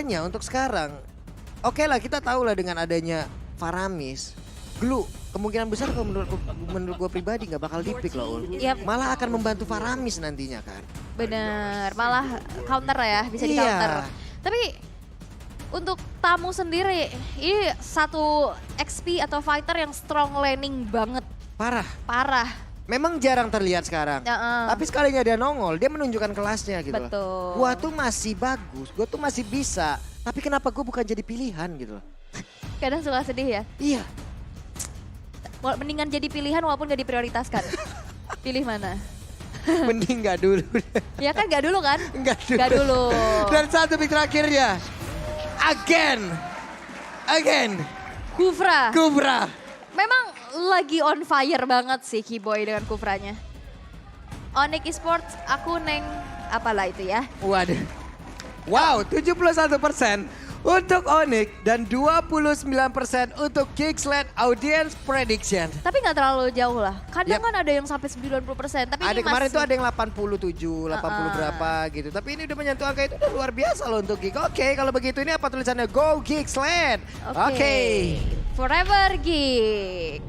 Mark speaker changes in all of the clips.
Speaker 1: Makanya untuk sekarang, oke lah kita tahu lah dengan adanya Faramis, Glue kemungkinan besar kalau menurut gue pribadi nggak bakal di-pick loh Ul.
Speaker 2: Yap.
Speaker 1: Malah akan membantu Faramis nantinya kan.
Speaker 2: Bener, malah counter ya, bisa di
Speaker 1: Iya.
Speaker 2: counter. Tapi untuk tamu sendiri, ini satu XP atau fighter yang strong laning banget,
Speaker 1: Parah.
Speaker 2: parah.
Speaker 1: Memang jarang terlihat sekarang. Tapi sekalinya dia nongol, dia menunjukkan kelasnya gitu loh.
Speaker 2: Betul.
Speaker 1: Gua tuh masih bagus, gua tuh masih bisa. Tapi kenapa gua bukan jadi pilihan gitu loh.
Speaker 2: Kadang suka sedih ya,
Speaker 1: Iya.
Speaker 2: mendingan jadi pilihan walaupun gak diprioritaskan. Pilih mana?
Speaker 1: Mending gak dulu.
Speaker 2: Ya kan gak dulu kan?
Speaker 1: Enggak dulu.
Speaker 2: Gak dulu.
Speaker 1: Dan satu pick terakhirnya. Again.
Speaker 2: Kufra.
Speaker 1: Kubra.
Speaker 2: Memang lagi on fire banget sih Keyboy dengan Kufranya. Onyx Esports, aku neng apalah itu ya.
Speaker 1: Waduh. Wow, 71% untuk Onyx dan 29% untuk Kicksled Audience Prediction.
Speaker 2: Tapi nggak terlalu jauh lah. Kadang
Speaker 1: Yap.
Speaker 2: kan ada yang sampai 90%. Tapi
Speaker 1: Ada
Speaker 2: ini
Speaker 1: kemarin
Speaker 2: masih...
Speaker 1: tuh ada yang 87, 80 berapa gitu. Tapi ini udah menyentuh angka itu udah luar biasa loh untuk Geek. Oke, kalau begitu ini apa tulisannya? Go Kicksled. Oke.
Speaker 2: Forever Geek.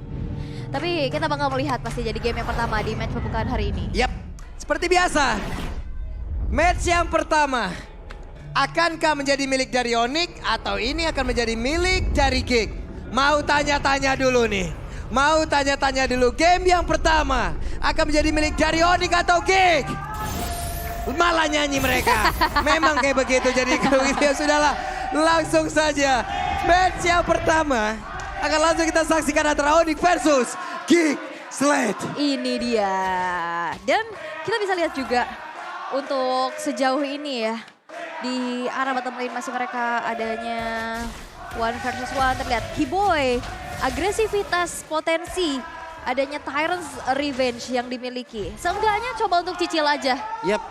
Speaker 2: Tapi kita bakal melihat pasti jadi game yang pertama di match pembukaan hari ini.
Speaker 1: Yap, seperti biasa. Match yang pertama. Akankah menjadi milik dari Onyx atau ini akan menjadi milik dari Geek? Mau tanya-tanya dulu nih. Mau tanya-tanya dulu. Game yang pertama akan menjadi milik dari Onyx atau Geek? Malah nyanyi mereka. Memang kayak begitu. Jadi kalau gitu ya sudahlah. Langsung saja. Match yang pertama akan langsung kita saksikan antara Onyx versus Geek Sled.
Speaker 2: Ini dia. Dan kita bisa lihat juga untuk sejauh ini ya. Di arah bottom lane masih mereka adanya one versus one. Terlihat Keyboy, agresivitas, potensi. Adanya Tyrant's Revenge yang dimiliki. Seenggaknya coba untuk cicil aja.
Speaker 1: Yap.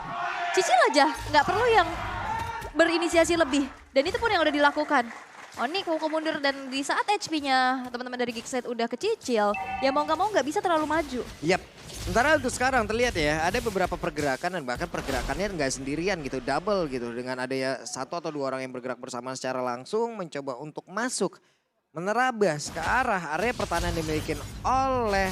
Speaker 2: Cicil aja, nggak perlu yang berinisiasi lebih. Dan itu pun yang udah dilakukan. Onyx mau mundur dan di saat HP-nya teman-teman dari Geekset udah kecicil, ya mau nggak bisa terlalu maju.
Speaker 1: Yap. Sementara untuk sekarang terlihat ya, ada beberapa pergerakan dan bahkan pergerakannya nggak sendirian gitu, double gitu. Dengan adanya satu atau dua orang yang bergerak bersama secara langsung mencoba untuk masuk, menerabas ke arah area pertahanan yang dimiliki oleh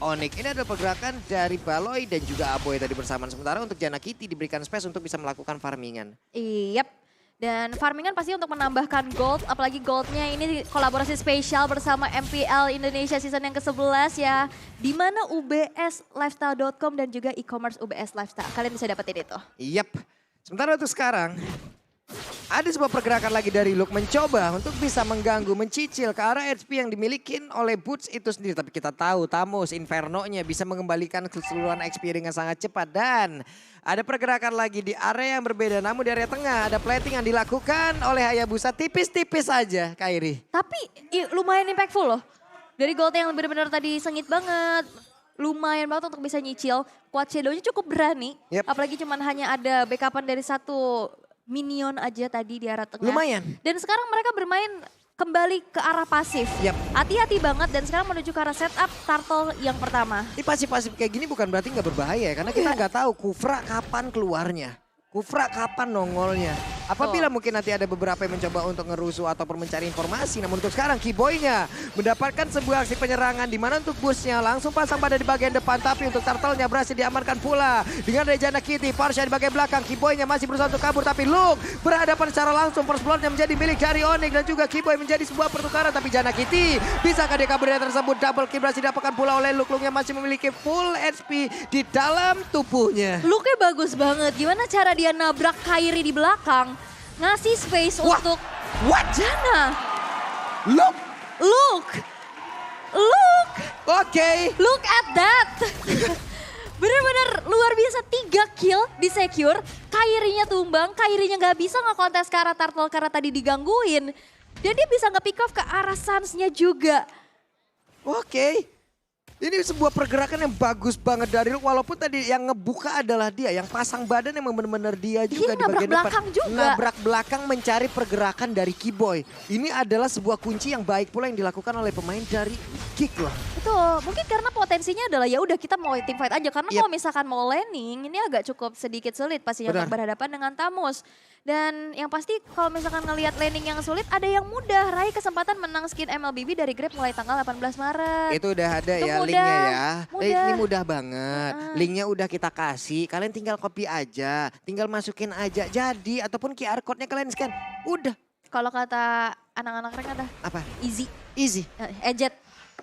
Speaker 1: Onyx. Ini adalah pergerakan dari Baloy dan juga Aboy tadi bersamaan. Sementara untuk Jana Kitty diberikan space untuk bisa melakukan farmingan.
Speaker 2: Iyap. Dan farmingan pasti untuk menambahkan gold, apalagi goldnya ini kolaborasi spesial bersama MPL Indonesia season yang ke-11 ya. Di mana ubslifestyle.com dan juga e-commerce UBS Lifestyle. Kalian bisa dapetin itu.
Speaker 1: Yap. Sementara untuk sekarang, ada sebuah pergerakan lagi dari Luke mencoba untuk bisa mengganggu, mencicil ke arah HP yang dimiliki oleh Boots itu sendiri. Tapi kita tahu Tamus, Inferno-nya bisa mengembalikan keseluruhan XP dengan sangat cepat. Dan ada pergerakan lagi di area yang berbeda. Namun di area tengah ada plating yang dilakukan oleh Hayabusa tipis-tipis saja, Kairi.
Speaker 2: Tapi lumayan impactful loh. Dari gold yang benar-benar tadi sengit banget. Lumayan banget untuk bisa nyicil. Quad Shadow-nya cukup berani.
Speaker 1: Yep.
Speaker 2: Apalagi cuman hanya ada backupan dari satu minion aja tadi di arah tengah.
Speaker 1: Lumayan.
Speaker 2: Dan sekarang mereka bermain kembali ke arah pasif.
Speaker 1: Yap.
Speaker 2: Hati-hati banget dan sekarang menuju ke arah setup turtle yang pertama.
Speaker 1: Ini pasif-pasif kayak gini bukan berarti nggak berbahaya ya. Karena kita nggak tahu Kufra kapan keluarnya. Kufra kapan nongolnya. Apabila mungkin nanti ada beberapa yang mencoba untuk ngerusuh ataupun mencari informasi. Namun untuk sekarang Keyboy-nya mendapatkan sebuah aksi penyerangan. Di mana untuk busnya langsung pasang pada di bagian depan. Tapi untuk turtle-nya berhasil diamankan pula. Dengan Rejana Kitty, Farsha di bagian belakang. Keyboy-nya masih berusaha untuk kabur. Tapi Luke berhadapan secara langsung. First blood-nya menjadi milik dari Onyx. Dan juga Keyboy menjadi sebuah pertukaran. Tapi Jana Kitty, bisakah dia kabur dari tersebut? Double kill berhasil didapatkan pula oleh Luke. Luke-nya masih memiliki full HP di dalam tubuhnya.
Speaker 2: Look-nya bagus banget. Gimana cara dia nabrak Kairi di belakang. Ngasih space
Speaker 1: Wah,
Speaker 2: untuk
Speaker 1: what?
Speaker 2: Jana.
Speaker 1: Luke.
Speaker 2: Look.
Speaker 1: Oke.
Speaker 2: Look at that. Bener-bener luar biasa 3 kill di secure. Kairinya tumbang, Kairinya gak bisa ngekontes ke arah turtle karena tadi digangguin. Dan dia bisa nge-pick off ke arah Suns-nya juga.
Speaker 1: Oke. Ini sebuah pergerakan yang bagus banget dari Luke. Walaupun tadi yang ngebuka adalah dia. Yang pasang badan yang benar-benar dia juga di
Speaker 2: nabrak
Speaker 1: bagian
Speaker 2: belakang
Speaker 1: depan.
Speaker 2: juga.
Speaker 1: Nabrak belakang mencari pergerakan dari Keyboy. Ini adalah sebuah kunci yang baik pula yang dilakukan oleh pemain dari Geek loh.
Speaker 2: Betul, mungkin karena potensinya adalah ya udah kita mau team fight aja. Karena
Speaker 1: Yep.
Speaker 2: kalau misalkan mau laning, ini agak cukup sedikit sulit pastinya
Speaker 1: Benar.
Speaker 2: untuk berhadapan dengan Tamus. Dan yang pasti kalau misalkan ngelihat laning yang sulit, ada yang mudah. Raih kesempatan menang skin MLBB dari Grab mulai tanggal 18 Maret.
Speaker 1: Itu udah ada
Speaker 2: Itu
Speaker 1: ya
Speaker 2: mudah,
Speaker 1: linknya ya.
Speaker 2: mudah.
Speaker 1: Ini mudah banget. Linknya udah kita kasih. Kalian tinggal copy aja. Tinggal masukin aja. Jadi ataupun QR code-nya kalian scan. Udah.
Speaker 2: Kalau kata anak-anak rank ada
Speaker 1: Apa?
Speaker 2: easy,
Speaker 1: Easy.
Speaker 2: ejet.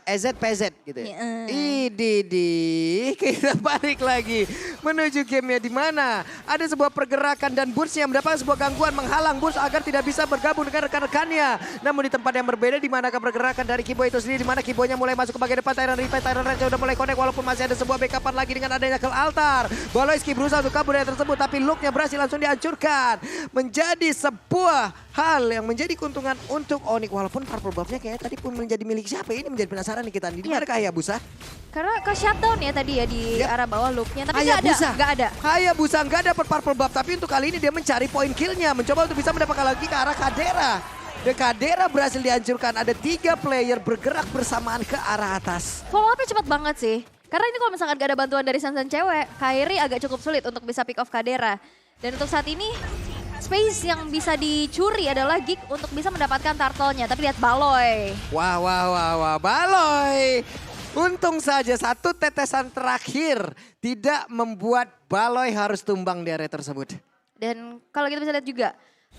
Speaker 1: EZ-PZ gitu ya.
Speaker 2: Ya.
Speaker 1: Ididi, kita balik lagi menuju gamenya di mana ada sebuah pergerakan dan Boots yang mendapat sebuah gangguan menghalang Boots agar tidak bisa bergabung dengan rekan-rekannya. Namun di tempat yang berbeda di mana pergerakan dari Kibo itu sendiri di mana Kibonya mulai masuk ke bagian depan Tyrant Red sudah mulai connect walaupun masih ada sebuah backupan lagi dengan adanya Kill Altar. Baloyski berusaha untuk kabur dari tersebut tapi looknya berhasil langsung dihancurkan. Menjadi sebuah hal yang menjadi keuntungan untuk Onyx walaupun purple buff-nya kayaknya tadi pun menjadi milik siapa ini menjadi penasaran nih kita. Di mana Hayabusa?
Speaker 2: Karena ke shutdown ya tadi ya di arah bawah loopnya. Tapi
Speaker 1: Hayabusa.
Speaker 2: nggak ada.
Speaker 1: Hayabusa nggak dapat purple buff tapi untuk kali ini dia mencari poin killnya. Mencoba untuk bisa mendapatkan lagi ke arah Kadera. Dan Kadera berhasil dihancurkan. Ada 3 player bergerak bersamaan ke arah atas.
Speaker 2: Follow up-nya cepat banget sih. Karena ini kalau misalkan gak ada bantuan dari Sansan cewek, Kairi agak cukup sulit untuk bisa pick off Kadera. Dan untuk saat ini, space yang bisa dicuri adalah Geek untuk bisa mendapatkan turtle-nya. Tapi lihat Baloy.
Speaker 1: Wah, Baloy. Untung saja satu tetesan terakhir tidak membuat Baloy harus tumbang di area tersebut.
Speaker 2: Dan kalau kita bisa lihat juga,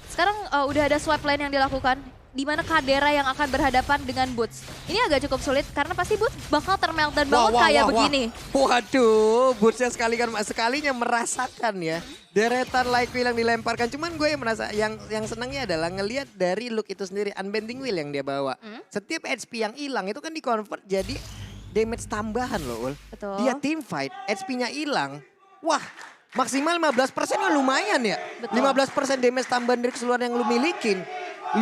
Speaker 2: sekarang udah ada swipe line yang dilakukan. Di mana Kadera yang akan berhadapan dengan Boots. Ini agak cukup sulit karena pasti Boots bakal termeltdown banget kayak begini.
Speaker 1: Waduh, Bootsnya sekalinya merasakan ya. Deretan like wheel yang dilemparkan. Cuman gue yang merasa yang senangnya adalah ngelihat dari look itu sendiri. Unbending wheel yang dia bawa. Setiap HP yang hilang itu kan di-convert jadi damage tambahan loh Ul.
Speaker 2: Betul.
Speaker 1: Dia team fight, HP-nya hilang. Wah, maksimal 15% ya lumayan ya.
Speaker 2: Betul.
Speaker 1: 15% damage tambahan dari keseluruhan yang lu milikin.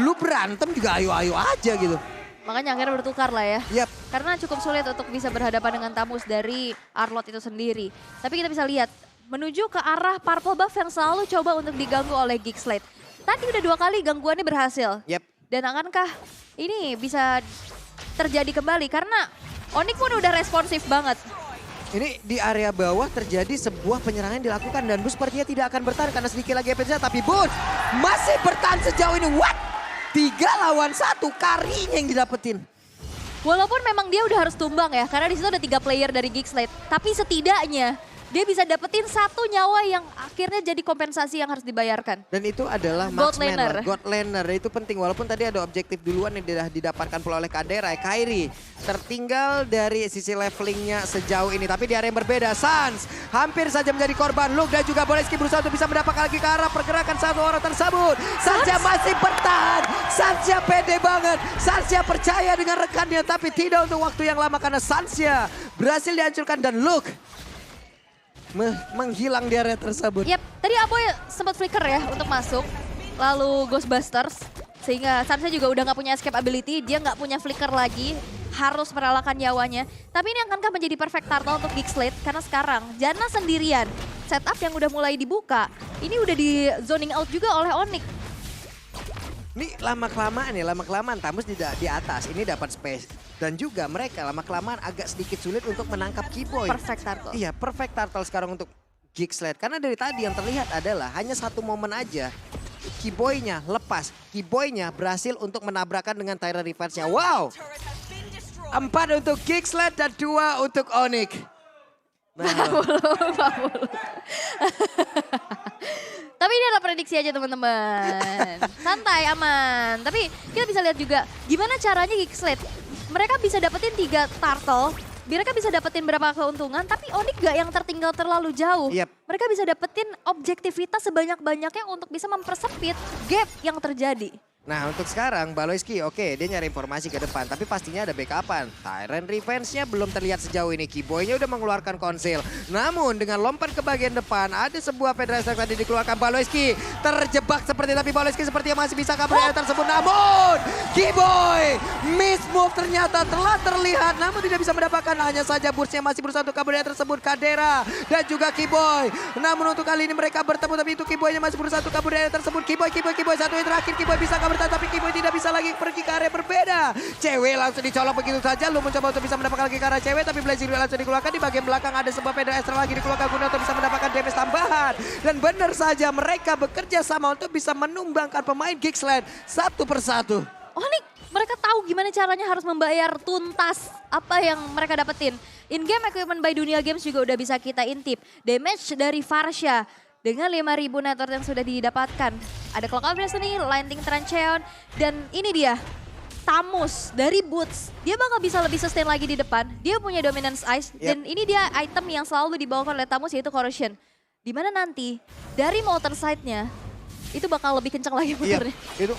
Speaker 1: Lu berantem juga ayo-ayo aja gitu.
Speaker 2: Makanya akhirnya bertukar lah ya.
Speaker 1: Yap.
Speaker 2: Karena cukup sulit untuk bisa berhadapan dengan Tamus dari Arlot itu sendiri. Tapi kita bisa lihat, menuju ke arah purple buff yang selalu coba untuk diganggu oleh Geek Slate. Tadi udah 2 kali gangguannya berhasil.
Speaker 1: Yap.
Speaker 2: Dan akankah ini bisa terjadi kembali? Karena Onyx pun udah responsif banget.
Speaker 1: Ini di area bawah terjadi sebuah penyerangan yang dilakukan dan Boots sepertinya tidak akan bertahan karena sedikit lagi FNZ tapi Boots masih bertahan sejauh ini. What? 3 lawan 1 karinya yang didapetin.
Speaker 2: Walaupun memang dia udah harus tumbang ya, karena di situ ada 3 player dari Geek Slate. Tapi setidaknya dia bisa dapetin 1 nyawa yang akhirnya jadi kompensasi yang harus dibayarkan.
Speaker 1: Dan itu adalah
Speaker 2: God
Speaker 1: marksman,
Speaker 2: laner.
Speaker 1: God laner. Itu penting walaupun tadi ada objektif duluan yang sudah didapatkan pula oleh Kadera. Kairi tertinggal dari sisi levelingnya sejauh ini. Tapi di area yang berbeda, Sans hampir saja menjadi korban. Luke dan juga Baloyski berusaha untuk bisa mendapatkan lagi ke arah pergerakan satu orang tersebut. Sansya masih bertahan. Sansya pede banget. Sansya percaya dengan rekannya tapi tidak untuk waktu yang lama karena Sansya berhasil dihancurkan dan Luke menghilang di area tersebut.
Speaker 2: Yap, tadi Aboy sempat flicker ya untuk masuk. Lalu Ghostbusters. Sehingga Sansa juga udah gak punya escape ability. Dia gak punya flicker lagi. Harus merelakan nyawanya. Tapi ini akankah menjadi perfect turtle untuk Geek Slate? Karena sekarang Janna sendirian. Setup yang udah mulai dibuka. Ini udah di zoning out juga oleh Onyx.
Speaker 1: Ini lama-kelamaan Tamus di atas. Ini dapat space. Dan juga mereka lama-kelamaan agak sedikit sulit untuk menangkap Kiboy.
Speaker 2: Perfect turtle.
Speaker 1: Iya, perfect turtle sekarang untuk Geek Slate. Karena dari tadi yang terlihat adalah hanya satu momen aja. Kiboy-nya lepas. Kiboy-nya berhasil untuk menabrakkan dengan Tyrant Reverse-nya. Wow! 4 untuk Geek Slate dan 2 untuk Onyx. Nah,
Speaker 2: Tapi ini adalah prediksi aja teman-teman. Santai, aman. Tapi kita bisa lihat juga gimana caranya Geek Slate. Mereka bisa dapetin 3 turtle. Mereka bisa dapetin berapa keuntungan. Tapi Onyx gak yang tertinggal terlalu jauh.
Speaker 1: Yep.
Speaker 2: Mereka bisa dapetin objektivitas sebanyak-banyaknya untuk bisa mempersempit gap yang terjadi.
Speaker 1: Nah untuk sekarang Baloyski oke dia nyari informasi ke depan tapi pastinya ada backupan. Tyrant Revenge-nya belum terlihat sejauh ini. Kiboy-nya udah mengeluarkan konsil. Namun dengan lompat ke bagian depan ada sebuah Federasi yang tadi dikeluarkan. Baloyski terjebak seperti tapi Baloyski sepertinya masih bisa kabur dari tersebut. Namun Kiboy miss move ternyata telah terlihat namun tidak bisa mendapatkan. Hanya saja Burst-nya masih berusaha untuk kabur dari tersebut. Kadera dan juga Kiboy. Namun untuk kali ini mereka bertemu tapi itu Kiboy-nya masih berusaha untuk kabur dari tersebut. Kiboy satu yang terakhir. Kiboy bisa kabur bertahan tapi Kiboy tidak bisa lagi pergi ke area berbeda. Cewek langsung dicolok begitu saja. Lu mencoba untuk bisa mendapatkan lagi ke arah cewek tapi Blazing Duel langsung dikeluarkan. Di bagian belakang ada sebuah pedal extra lagi dikeluarkan guna untuk bisa mendapatkan damage tambahan. Dan benar saja mereka bekerja sama untuk bisa menumbangkan pemain Geeksland satu persatu.
Speaker 2: Onyx, mereka tahu gimana caranya harus membayar tuntas apa yang mereka dapetin. In-game equipment by Dunia Games juga udah bisa kita intip. Damage dari Farsha dengan 5.000 network yang sudah didapatkan. Ada Clock of Destiny, Lightning Trancheon, dan ini dia. Tamus dari Boots, dia bakal bisa lebih sustain lagi di depan. Dia punya Dominance Ice, dan ini dia item yang selalu dibawakan oleh Tamus yaitu Corrosion. Dimana nanti dari motor side-nya, itu bakal lebih kencang lagi muternya.
Speaker 1: Itu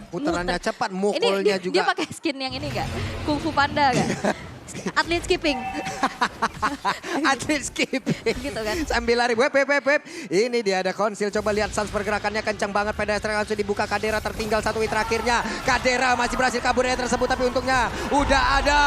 Speaker 1: putarannya cepat, mukulnya
Speaker 2: ini
Speaker 1: juga.
Speaker 2: Dia pakai skin yang ini gak? Kung Fu Panda gak? Atlet skipping.
Speaker 1: Atlet skipping.
Speaker 2: Gitu kan.
Speaker 1: Sambil lari, wep. Ini dia ada konsil, coba lihat Sans pergerakannya kencang banget. Pedestrian langsung dibuka, Kadera tertinggal satu hit terakhirnya. Kadera masih berhasil kabur dari tersebut, tapi untungnya udah ada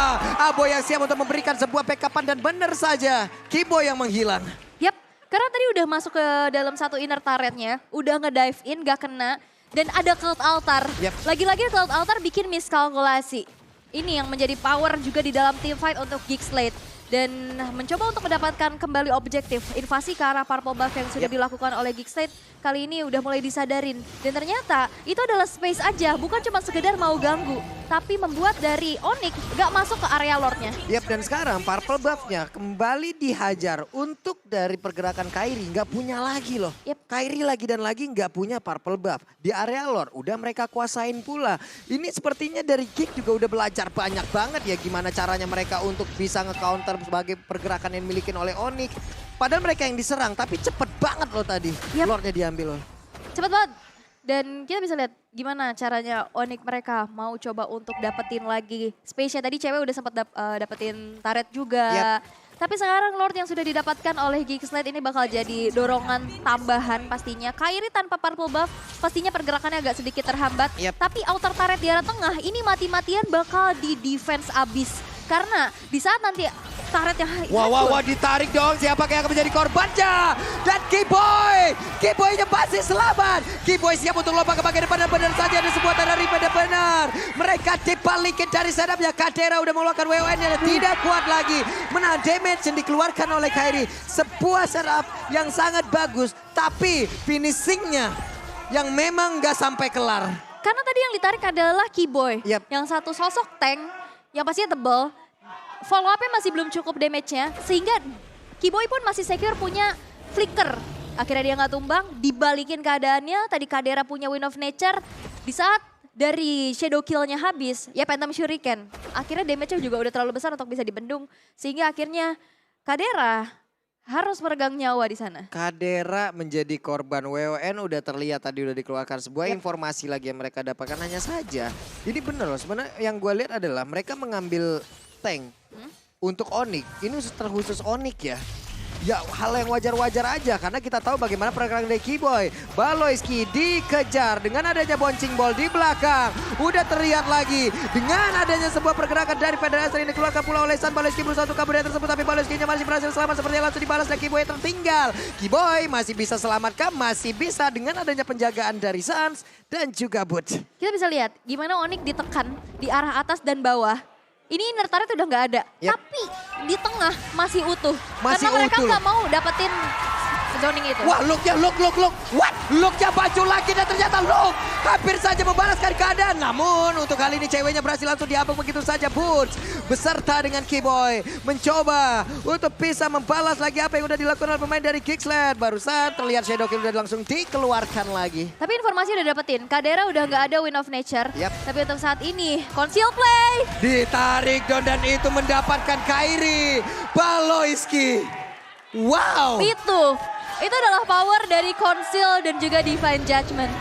Speaker 1: Abo yang siap untuk memberikan sebuah backupan. Dan benar saja, Kiboy yang menghilang.
Speaker 2: Yap, karena tadi udah masuk ke dalam satu inner turretnya, udah nge-dive in, gak kena. Dan ada Cloud Altar.
Speaker 1: Yep.
Speaker 2: Lagi-lagi Cloud Altar bikin miskalkulasi. Ini yang menjadi power juga di dalam team fight untuk Geekslate. Dan mencoba untuk mendapatkan kembali objektif. Invasi ke arah purple buff yang sudah dilakukan oleh Geekslate kali ini udah mulai disadarin. Dan ternyata itu adalah space aja, bukan cuma sekedar mau ganggu. Tapi membuat dari Onyx gak masuk ke area lordnya.
Speaker 1: Yap, dan sekarang purple buff-nya kembali dihajar untuk dari pergerakan Kairi. Nggak punya lagi loh.
Speaker 2: Yep.
Speaker 1: Kairi lagi dan lagi nggak punya purple buff. Di area lord udah mereka kuasain pula. Ini sepertinya dari Geek juga udah belajar banyak banget ya gimana caranya mereka untuk bisa nge-counter sebagai pergerakan yang dimiliki oleh Onyx. Padahal mereka yang diserang tapi cepet banget loh tadi.
Speaker 2: Yep.
Speaker 1: Lordnya diambil loh.
Speaker 2: Cepet banget. Dan kita bisa lihat gimana caranya Onyx mereka mau coba untuk dapetin lagi space-nya. Tadi cewek udah sempat dapetin turret juga.
Speaker 1: Yep.
Speaker 2: Tapi sekarang Lord yang sudah didapatkan oleh Geekslate ini bakal jadi dorongan tambahan pastinya. Kairi tanpa purple buff pastinya pergerakannya agak sedikit terhambat.
Speaker 1: Yep.
Speaker 2: Tapi outer turret di arah tengah ini mati-matian bakal di defense abis. Karena di saat nanti turret yang
Speaker 1: Wah, ditarik dong. Siapa yang akan menjadi korbannya? Dan Kiboy-nya pasti selamat. Kiboy siap untuk lompat ke bagian depan dan benar saja ada sebuah tanda ribet dan benar. Mereka dibalikin dari setupnya. Kadera udah mengeluarkan WON-nya dan tidak kuat lagi. Menahan damage yang dikeluarkan oleh Kairi. Sebuah setup yang sangat bagus. Tapi finishingnya yang memang nggak sampai kelar.
Speaker 2: Karena tadi yang ditarik adalah Kiboy.
Speaker 1: Yep.
Speaker 2: Yang satu sosok tank yang pastinya tebal. Follow up-nya masih belum cukup damage-nya. Sehingga Kiboy pun masih secure punya flicker. Akhirnya dia nggak tumbang, dibalikin keadaannya. Tadi Kadera punya Wind of Nature. Di saat dari Shadow Kill-nya habis, ya Phantom Shuriken. Akhirnya damage-nya juga udah terlalu besar untuk bisa dibendung. Sehingga akhirnya Kadera harus meregang nyawa di sana.
Speaker 1: Kadera menjadi korban WON udah terlihat tadi udah dikeluarkan sebuah informasi lagi yang mereka dapatkan. Hanya saja ini bener loh, sebenarnya yang gue lihat adalah mereka mengambil tank untuk Onyx. Ini terkhusus Onyx ya. Ya hal yang wajar-wajar aja karena kita tahu bagaimana pergerakan dari Kiboy. Baloyski dikejar dengan adanya bouncing ball di belakang. Udah terlihat lagi dengan adanya sebuah pergerakan dari Federasi ini dikeluarkan pula oleh San. Baloyski berusaha untuk kabur dari tersebut tapi Baloyski-nya masih berhasil selamat seperti langsung dibalas dan Kiboy tertinggal. Kiboy masih bisa selamatkan, masih bisa dengan adanya penjagaan dari Sans dan juga Boots.
Speaker 2: Kita bisa lihat gimana Onyx ditekan di arah atas dan bawah. Ini inner turret udah nggak ada,
Speaker 1: Yep.
Speaker 2: tapi di tengah masih utuh.
Speaker 1: Masih
Speaker 2: karena mereka
Speaker 1: utuh.
Speaker 2: nggak mau dapetin zoning itu.
Speaker 1: Wah, look. What? Looknya baju lagi dan ternyata Look hampir saja membalaskan keadaan. Namun untuk kali ini ceweknya berhasil langsung diambang begitu saja. Boots beserta dengan Kiboy mencoba untuk bisa membalas lagi apa yang udah dilakukan oleh pemain dari Geekslate. Barusan terlihat Shadow Kill udah langsung dikeluarkan lagi.
Speaker 2: Tapi informasi udah dapetin, Kadera udah nggak ada Wind of Nature.
Speaker 1: Yep.
Speaker 2: Tapi untuk saat ini, conceal play.
Speaker 1: Ditarik Don dan itu mendapatkan Kairi. Baloyski. Wow.
Speaker 2: Itu adalah power dari Conceal dan juga Divine Judgment.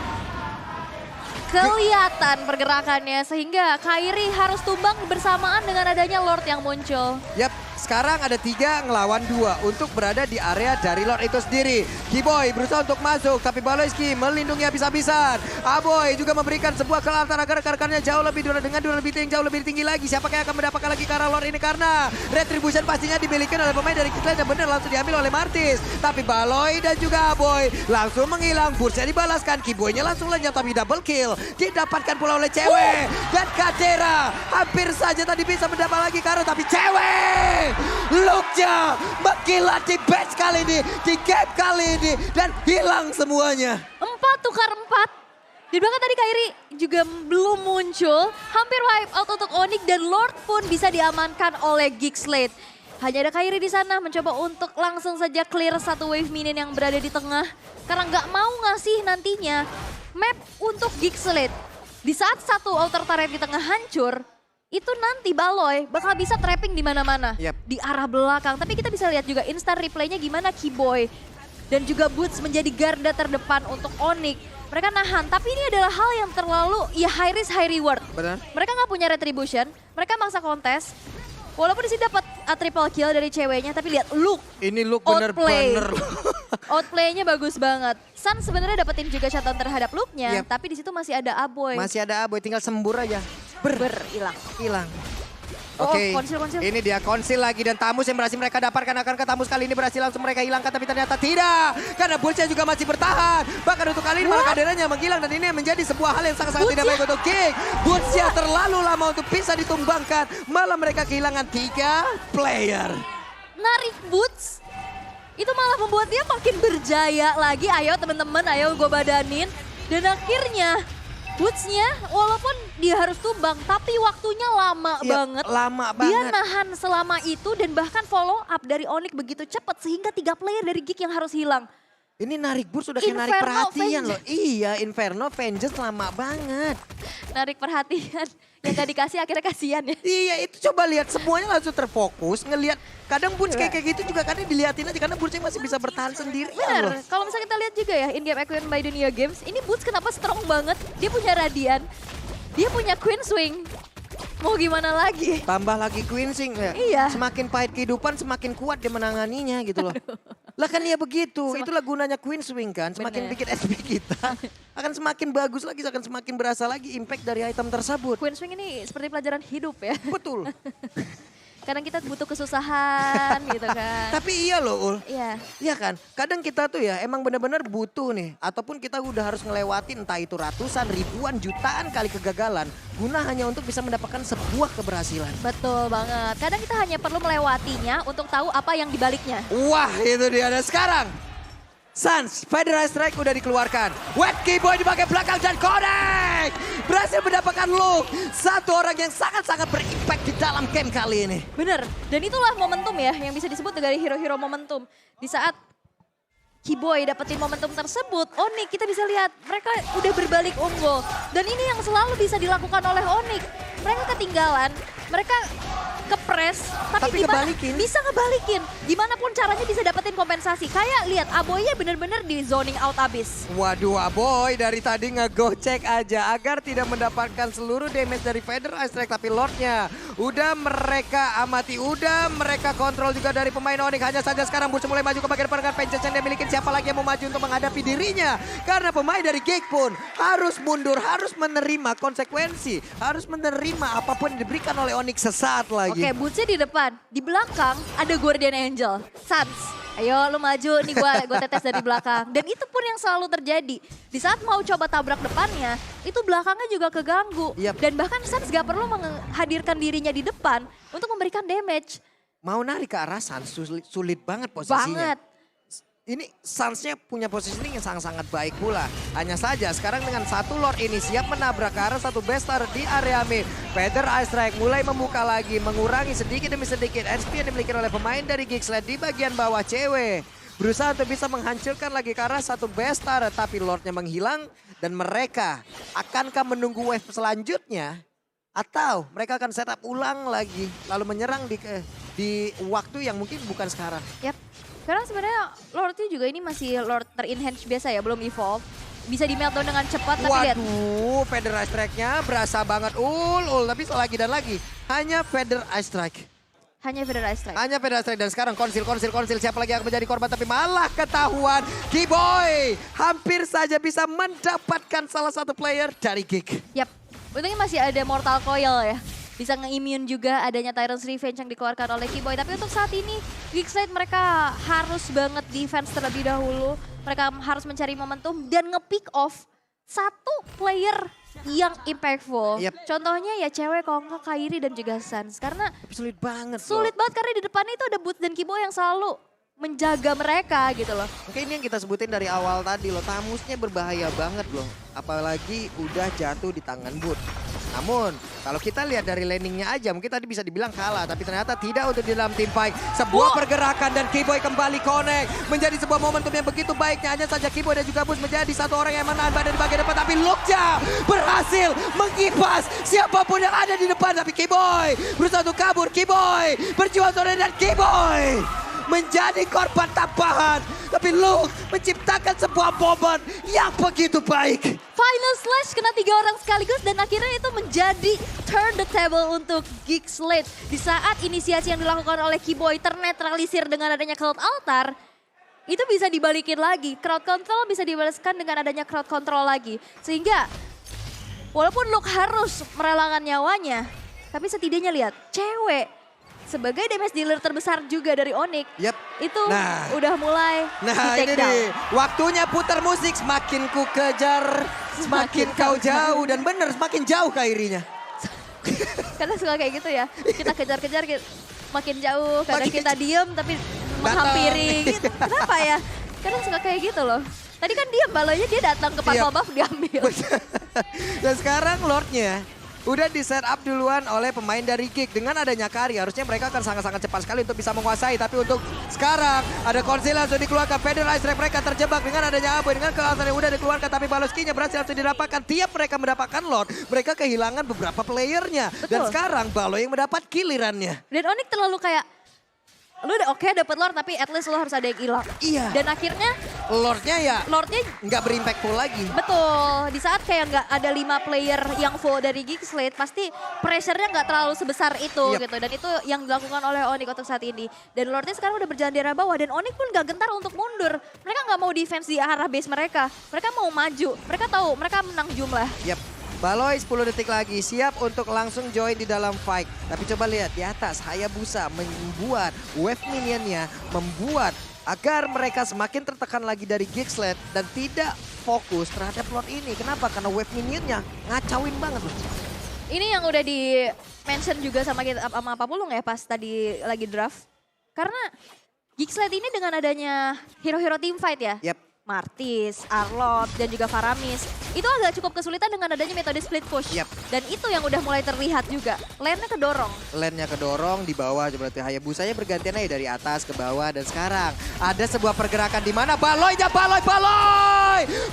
Speaker 2: Kelihatan pergerakannya sehingga Kairi harus tumbang bersamaan dengan adanya Lord yang muncul.
Speaker 1: Yap, Sekarang ada 3 ngelawan 2 untuk berada di area dari Lord itu sendiri. Kiboy berusaha untuk masuk, tapi Baloyski melindungi habis-habisan. Aboy juga memberikan sebuah kelatan agar rekan-rekannya jauh lebih dengan duel lebih tinggi, jauh lebih tinggi lagi. Siapakah yang akan mendapatkan lagi ke arah Lord ini, karena Retribution pastinya dimiliki oleh pemain dari Kitlan yang benar langsung diambil oleh Martis. Tapi Baloy dan juga Aboy langsung menghilang, Bursa dibalaskan, Kiboynya langsung lenyap tapi double kill. Didapatkan pula oleh cewek dan Kadera. Hampir saja tadi bisa mendapat lagi karena tapi cewek. Looknya mengkilat di bench kali ini, di gap kali ini, dan hilang semuanya.
Speaker 2: 4 tukar 4. Di belakang tadi Kairi juga belum muncul. Hampir wipe out untuk Onyx dan Lord pun bisa diamankan oleh Geekslate. Hanya ada Kairi di sana mencoba untuk langsung saja clear satu wave minion yang berada di tengah. Karena nggak mau ngasih nantinya map untuk Geekslate. Di saat satu outer turret di tengah hancur, itu nanti Baloy bakal bisa trapping di mana-mana.
Speaker 1: Yep.
Speaker 2: Di arah belakang. Tapi kita bisa lihat juga instant replaynya gimana Kiboy dan juga Boots menjadi garda terdepan untuk Onyx. Mereka nahan, tapi ini adalah hal yang terlalu high risk high reward.
Speaker 1: Benar.
Speaker 2: Mereka nggak punya retribution, mereka maksa kontes. Walaupun di sini dapat triple kill dari ceweknya, tapi lihat look.
Speaker 1: Ini look
Speaker 2: Outplay.
Speaker 1: bener-bener.
Speaker 2: Outplaynya bagus banget. Sun sebenarnya dapetin juga shutdown terhadap looknya,
Speaker 1: Yep.
Speaker 2: tapi di situ masih ada Aboy.
Speaker 1: Masih ada Aboy, tinggal sembur aja.
Speaker 2: Hilang.
Speaker 1: Hilang.
Speaker 2: Oh,
Speaker 1: Oke,
Speaker 2: konsil.
Speaker 1: ini dia konsil lagi dan Tamus yang berhasil mereka dapatkan. Akankah Tamus kali ini berhasil langsung mereka hilangkan, tapi ternyata tidak. Karena Bulcia juga masih bertahan. Bahkan untuk kali ini malah kaderanya menghilang dan ini menjadi sebuah hal yang sangat-sangat tidak baik untuk King. Bulcia terlalu lama untuk bisa ditumbangkan. Malah mereka kehilangan 3 player.
Speaker 2: Narik Boots, itu malah membuat dia makin berjaya lagi. Ayo teman-teman, ayo gue badanin. Dan akhirnya Boots-nya walaupun dia harus tumbang, tapi waktunya lama
Speaker 1: Iya,
Speaker 2: banget.
Speaker 1: lama
Speaker 2: Dia
Speaker 1: banget.
Speaker 2: nahan selama itu dan bahkan follow up dari Onyx begitu cepat sehingga 3 player dari Geek yang harus hilang.
Speaker 1: Ini narik Burs sudah kayak narik
Speaker 2: Inferno
Speaker 1: perhatian loh.
Speaker 2: Vengeance.
Speaker 1: Iya, Inferno Vengeance lama banget.
Speaker 2: Narik perhatian, yang gak dikasih akhirnya kasihan ya.
Speaker 1: Iya, itu coba lihat semuanya langsung terfokus ngelihat. Kadang Burs kayak gitu juga kadang dilihatin aja karena Burs masih bisa bertahan sendiri.
Speaker 2: Bener, kalau misalnya kita lihat juga ya in-game equipment by Dunia Games, ini Boots kenapa strong banget? Dia punya Radiant, dia punya Queen Swing. Mau gimana lagi?
Speaker 1: Tambah lagi Queen Swing ya.
Speaker 2: Iya.
Speaker 1: Semakin pahit kehidupan semakin kuat dia menanganinya gitu loh. Lah kan ya begitu, itulah gunanya Queen Swing kan. Semakin
Speaker 2: Bener.
Speaker 1: bikin SP kita akan semakin bagus lagi, akan semakin berasa lagi impact dari item tersebut.
Speaker 2: Queen Swing ini seperti pelajaran hidup ya.
Speaker 1: Betul.
Speaker 2: Kadang kita butuh kesusahan gitu kan.
Speaker 1: Tapi iya loh Ul.
Speaker 2: Iya.
Speaker 1: Iya kan, kadang kita tuh ya emang benar-benar butuh nih. Ataupun kita udah harus ngelewatin entah itu ratusan, ribuan, jutaan kali kegagalan. Guna hanya untuk bisa mendapatkan sebuah keberhasilan.
Speaker 2: Betul banget. Kadang kita hanya perlu melewatinya untuk tahu apa yang dibaliknya.
Speaker 1: Wah itu dia, dan sekarang Suns, Federal Strike udah dikeluarkan. Wet Kiboy di bagian belakang dan Connect berhasil mendapatkan look. Satu orang yang sangat-sangat berimpact di dalam game kali ini.
Speaker 2: Bener. Dan itulah momentum ya yang bisa disebut dari hero-hero momentum. Di saat Kiboy dapetin momentum tersebut, Onyx kita bisa lihat mereka udah berbalik unggul. Dan ini yang selalu bisa dilakukan oleh Onyx. Mereka ketinggalan, mereka kepres, tapi
Speaker 1: kebalikin.
Speaker 2: bisa ngebalikin. Gimana pun caranya bisa dapetin kompensasi. Kayak lihat Aboynya bener-bener di zoning out abis.
Speaker 1: Waduh Aboy dari tadi ngegocek aja agar tidak mendapatkan seluruh damage dari Federal Strike. Tapi Lordnya udah mereka amati, udah mereka kontrol juga dari pemain Onyx. Hanya saja sekarang Bursa mulai maju ke bagian pergerakan Vengeance yang dia miliki. Siapa lagi yang mau maju untuk menghadapi dirinya. Karena pemain dari Geek pun harus mundur, harus menerima konsekuensi. Harus menerima apapun yang diberikan oleh Onyx sesaat lagi.
Speaker 2: Oke, Bootsnya di depan. Di belakang ada Guardian Angel. Suns, ayo lu maju nih gue tetes dari belakang. Dan itu pun yang selalu terjadi. Di saat mau coba tabrak depannya, itu belakangnya juga keganggu.
Speaker 1: Yap.
Speaker 2: Dan bahkan Suns gak perlu menghadirkan dirinya di depan untuk memberikan damage.
Speaker 1: Mau narik ke arah Suns sulit banget posisinya.
Speaker 2: Banget.
Speaker 1: Ini Suns-nya punya positioning yang sangat-sangat baik pula. Hanya saja sekarang dengan satu Lord ini siap menabrak ke arah satu Bestar di area mid. Feather Ice Strike mulai membuka lagi, mengurangi sedikit demi sedikit HP yang dimiliki oleh pemain dari Geekslate di bagian bawah cewek. Berusaha untuk bisa menghancurkan lagi ke arah satu Bestar, tapi Lordnya menghilang. Dan mereka akankah menunggu wave selanjutnya? Atau mereka akan setup ulang lagi, lalu menyerang di waktu yang mungkin bukan sekarang.
Speaker 2: Yap. Karena sebenarnya Lordnya juga ini masih Lord ter-enhance biasa ya, belum evolve. Bisa di meltdown dengan cepat, tapi lihat.
Speaker 1: Waduh, Feather Ice Strike-nya berasa banget. Tapi lagi dan lagi. Hanya Feather Ice Strike.
Speaker 2: Hanya Federal Strike.
Speaker 1: Hanya Federal Strike dan sekarang konsil siapa lagi yang menjadi korban tapi malah ketahuan Kiboy hampir saja bisa mendapatkan salah satu player dari Gig.
Speaker 2: Yap, untungnya masih ada Mortal Coil ya. Bisa nge-immune juga adanya Tyrant's Revenge yang dikeluarkan oleh Kiboy. Tapi untuk saat ini Geekslate mereka harus banget defense terlebih dahulu. Mereka harus mencari momentum dan nge-pick off satu player yang impactful.
Speaker 1: Yep.
Speaker 2: Contohnya ya cewek kalau nggak Kairi dan juga Sans. Karena
Speaker 1: Sulit banget
Speaker 2: sulit banget karena di depan itu ada Boots dan Kiboy yang selalu menjaga mereka gitu loh.
Speaker 1: Oke, ini yang kita sebutin dari awal tadi loh. Tamusnya berbahaya banget loh. Apalagi udah jatuh di tangan Boot. Namun kalau kita lihat dari landingnya aja mungkin tadi bisa dibilang kalah. Tapi ternyata tidak untuk di dalam team fight. Sebuah pergerakan dan Kiboy kembali connect. Menjadi sebuah momentum yang begitu baiknya. Hanya saja Kiboy dan juga Boots menjadi satu orang yang menahan badan di bagian depan. Tapi Lukja berhasil mengipas siapapun yang ada di depan. Tapi Kiboy berusaha untuk kabur. Kiboy berjuang sore dan Kiboy menjadi korban tambahan. Tapi Luke menciptakan sebuah momen yang begitu baik.
Speaker 2: Final Slash kena 3 orang sekaligus dan akhirnya itu menjadi turn the table untuk Geekslate. Di saat inisiasi yang dilakukan oleh Kiboy ternetralisir dengan adanya Cloud Altar, itu bisa dibalikin lagi. Crowd control bisa dibalaskan dengan adanya crowd control lagi. Sehingga walaupun Luke harus merelakan nyawanya, tapi setidaknya lihat cewek sebagai damage dealer terbesar juga dari Onyx.
Speaker 1: Yep.
Speaker 2: Itu udah mulai di take
Speaker 1: ini
Speaker 2: down.
Speaker 1: nih, waktunya putar musik. Semakin ku kejar, semakin kau jauh. Dan bener, semakin jauh Kairinya.
Speaker 2: Karena suka kayak gitu ya. Kita kejar-kejar makin jauh. Kadang
Speaker 1: Makin
Speaker 2: kita diem tapi menghampiri gitu. Kenapa ya? Karena suka kayak gitu loh. Tadi kan diem, balonya dia datang ke purple buff diambil.
Speaker 1: Dan sekarang Lordnya udah di set up duluan oleh pemain dari Gig. Dengan adanya Kari harusnya mereka akan sangat-sangat cepat sekali untuk bisa menguasai. Tapi untuk sekarang ada Konsil langsung dikeluarkan. Federal Strike mereka terjebak dengan adanya Aboy. Dengan kealasan yang udah dikeluarkan tapi Baloskinya berhasil langsung didapatkan. Tiap mereka mendapatkan Lord, mereka kehilangan beberapa playernya.
Speaker 2: Betul.
Speaker 1: Dan sekarang Balo yang mendapat gilirannya.
Speaker 2: Dan Onyx terlalu kayak, lu udah oke dapet Lord tapi at least lu harus ada yang hilang.
Speaker 1: Iya.
Speaker 2: Dan akhirnya
Speaker 1: Lordnya ya
Speaker 2: Lordnya
Speaker 1: nggak berimpactful lagi.
Speaker 2: betul. Di saat kayak nggak ada 5 player yang full dari Geekslate, pasti pressure-nya nggak terlalu sebesar itu
Speaker 1: Yep.
Speaker 2: gitu. Dan itu yang dilakukan oleh Onyx untuk saat ini. Dan Lordnya sekarang udah berjalan di arah bawah dan Onyx pun nggak gentar untuk mundur. Mereka nggak mau defense di arah base mereka. Mereka mau maju. Mereka tahu mereka menang jumlah.
Speaker 1: Yap. Baloy 10 detik lagi siap untuk langsung join di dalam fight. Tapi coba lihat di atas Hayabusa membuat wave minionnya, membuat agar mereka semakin tertekan lagi dari Geekslate dan tidak fokus terhadap Lord ini. Kenapa? Karena wave minionnya ngacauin banget loh.
Speaker 2: Ini yang udah di mention juga sama kita sama Pak Pulung ya pas tadi lagi draft. Karena Geekslate ini dengan adanya hero-hero team fight ya.
Speaker 1: Yap.
Speaker 2: Martis, Arlot, dan juga Faramis. Itu agak cukup kesulitan dengan adanya metode split push.
Speaker 1: Yap.
Speaker 2: Dan itu yang udah mulai terlihat juga. Lane-nya kedorong.
Speaker 1: Lane-nya kedorong di bawah, berarti Hayabusanya bergantian aja dari atas ke bawah. Dan sekarang ada sebuah pergerakan di mana Baloy!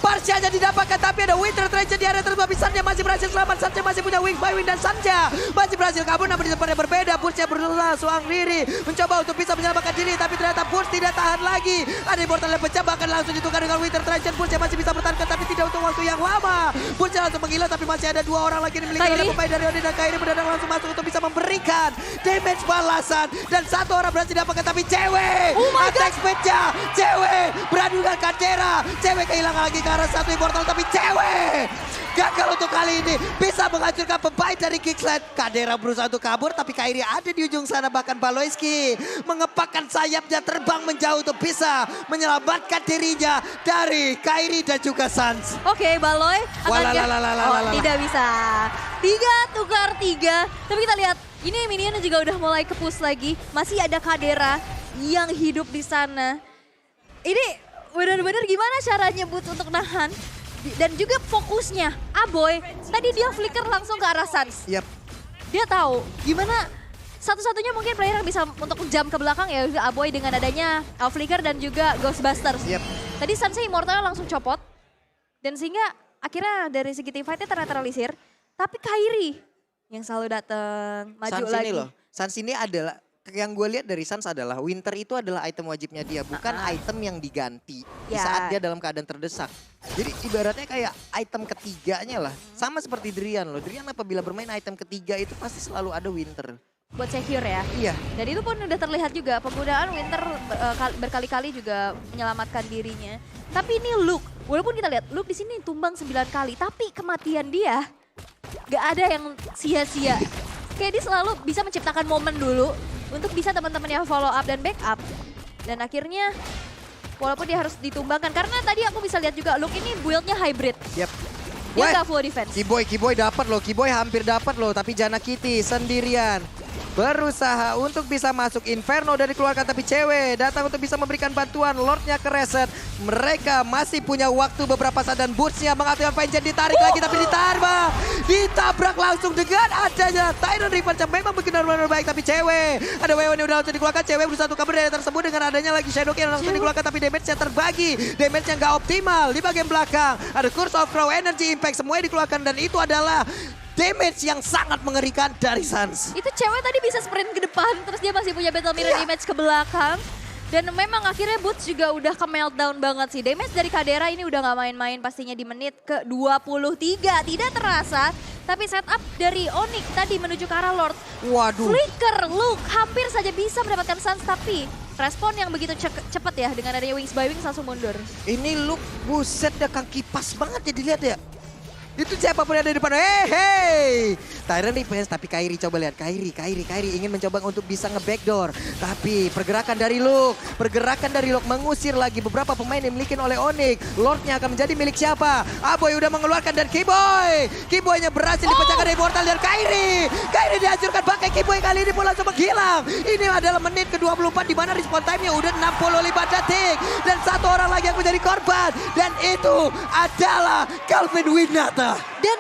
Speaker 1: Parsianya didapatkan tapi ada Winter Treasure di area tersebut. Sanja masih berhasil selamat, Sanja masih punya wings by wing dan Sanja masih berhasil kabur namun di tempat yang berbeda. Burcia berusaha suang diri, mencoba untuk bisa menyelamatkan diri tapi ternyata Burcia tidak tahan lagi. Ada immortal yang pecah bahkan langsung ditukar dengan Winter Treasure. Burcia masih bisa bertahan tapi tidak untuk waktu yang lama. Burcia langsung menghilang tapi masih ada 2 orang lagi yang dimiliki oleh pemain dari Onyx dan Kairi mendadak langsung masuk untuk bisa memberikan damage balasan dan 1 orang berhasil didapatkan tapi cewek attack speed-nya, cewek beradu dengan Kadera, cewek kehilangan lagi ke arah 1 immortal tapi cewek gagal untuk kali ini bisa menghancurkan pemain dari Geekslate. Kadera berusaha untuk kabur tapi Kairi ada di ujung sana, bahkan Baloyski mengepakkan sayapnya terbang menjauh untuk bisa menyelamatkan dirinya dari Kairi dan juga Sans.
Speaker 2: Oke, Baloy
Speaker 1: Walalalalalala.
Speaker 2: tidak bisa. 3 tukar 3. Tapi kita lihat ini minionnya juga udah mulai kepus lagi. Masih ada Kadera yang hidup di sana. Ini benar-benar gimana caranya Boots untuk nahan. Dan juga fokusnya Aboy, tadi dia flicker langsung ke arah Sans.
Speaker 1: Yap.
Speaker 2: Dia tahu gimana satu-satunya mungkin player yang bisa untuk jump ke belakang ya Aboy dengan adanya flicker dan juga Ghostbusters.
Speaker 1: Yap.
Speaker 2: Tadi Sansnya immortal langsung copot. Dan sehingga akhirnya dari segi team fight-nya ternetralisir. Tapi Kairi yang selalu datang, maju
Speaker 1: Sans
Speaker 2: lagi.
Speaker 1: ini loh, Sans ini adalah yang gue lihat dari Sans adalah Winter itu adalah item wajibnya dia, bukan item yang diganti di
Speaker 2: Ya.
Speaker 1: saat dia dalam keadaan terdesak. Jadi ibaratnya kayak item ketiganya lah. Sama seperti Drian loh. Drian apabila bermain item ketiga itu pasti selalu ada Winter.
Speaker 2: buat secure ya.
Speaker 1: Iya.
Speaker 2: Dan itu pun udah terlihat juga penggunaan Winter berkali-kali juga menyelamatkan dirinya. Tapi ini Luke, walaupun kita lihat Luke di sini tumbang 9 kali, tapi kematian dia gak ada yang sia-sia. Kayak dia selalu bisa menciptakan momen dulu untuk bisa teman-teman yang follow up dan backup. Dan akhirnya walaupun dia harus ditumbangkan, karena tadi aku bisa lihat juga Luke ini build-nya hybrid.
Speaker 1: Yep.
Speaker 2: Dia
Speaker 1: Wah,
Speaker 2: gak full defense.
Speaker 1: Kiboy dapat loh, Kiboy hampir dapat loh, tapi Jana Kitty sendirian. Berusaha untuk bisa masuk Inferno dan dikeluarkan, tapi cewek datang untuk bisa memberikan bantuan. Lordnya ke reset. Mereka masih punya waktu beberapa saat dan Boots-nya mengaktifkan Vengeance, ditarik lagi tapi ditabrak langsung dengan adanya Tyrant Revenge yang memang benar-benar baik, tapi cewek. Ada WW yang udah langsung dikeluarkan, cewek berusaha untuk kabur dari tersebut dengan adanya lagi Shadow yang langsung dikeluarkan, tapi damage-nya terbagi. Damage-nya nggak optimal di bagian belakang. Ada Curse of Crow, Energy Impact, semuanya dikeluarkan dan itu adalah damage yang sangat mengerikan dari Suns.
Speaker 2: Itu cewek tadi bisa sprint ke depan, terus dia masih punya battle mirror image ke belakang. Dan memang akhirnya Boots juga udah ke meltdown banget sih. Damage dari Kadera ini udah gak main-main pastinya di menit ke 23. Tidak terasa, tapi setup dari Onyx tadi menuju ke arah Lord.
Speaker 1: Waduh.
Speaker 2: Flicker, Luke hampir saja bisa mendapatkan Suns, tapi respon yang begitu cepat ya dengan adanya Wings by Wings langsung mundur.
Speaker 1: Ini Luke, buset dah kaki pas banget ya dilihat ya. Itu siapapun yang ada di depan. Hey. Tyrant defense, tapi Kairi coba lihat. Kairi ingin mencoba untuk bisa nge-backdoor. Tapi pergerakan dari Luke mengusir lagi beberapa pemain yang dimiliki oleh Onyx. Lordnya akan menjadi milik siapa? Aboy udah mengeluarkan dan Kiboy-nya berhasil dipecahkan dari portal dan Kairi dihancurkan, pakai Kiboy kali ini pun langsung menghilang. Ini adalah menit ke-24 di mana respawn time-nya udah 65 detik. Dan satu orang lagi yang menjadi korban. Dan itu adalah Calvin Winata.
Speaker 2: Dan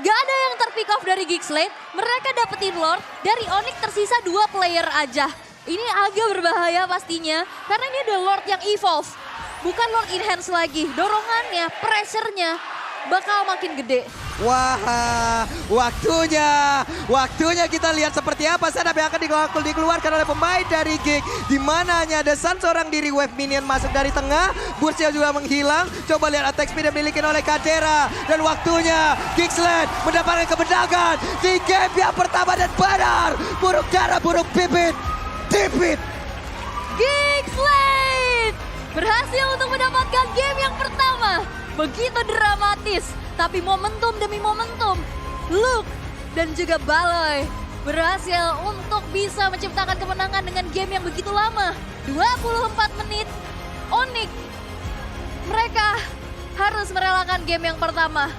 Speaker 2: gak ada yang terpick off dari Geekslate. Mereka dapetin Lord, dari Onyx tersisa 2 player aja. Ini agak berbahaya pastinya, karena ini ada Lord yang evolve. Bukan Lord enhance lagi, dorongannya, pressure-nya bakal makin gede.
Speaker 1: Wah, waktunya kita lihat seperti apa setup yang akan dikeluarkan oleh pemain dari Geek. Di mana hanya ada Sun seorang diri, wave minion masuk dari tengah, Bursia juga menghilang. Coba lihat attack speed yang dimiliki oleh Kadera. Dan waktunya Geekslate mendapatkan kemenangan di game yang pertama dan benar. Buruk darah, buruk bibit, tipit.
Speaker 2: Geekslate berhasil untuk mendapatkan game yang pertama. Begitu dramatis, tapi momentum demi momentum, Luke dan juga Baloy berhasil untuk bisa menciptakan kemenangan dengan game yang begitu lama. 24 menit, Onyx mereka harus merelakan game yang pertama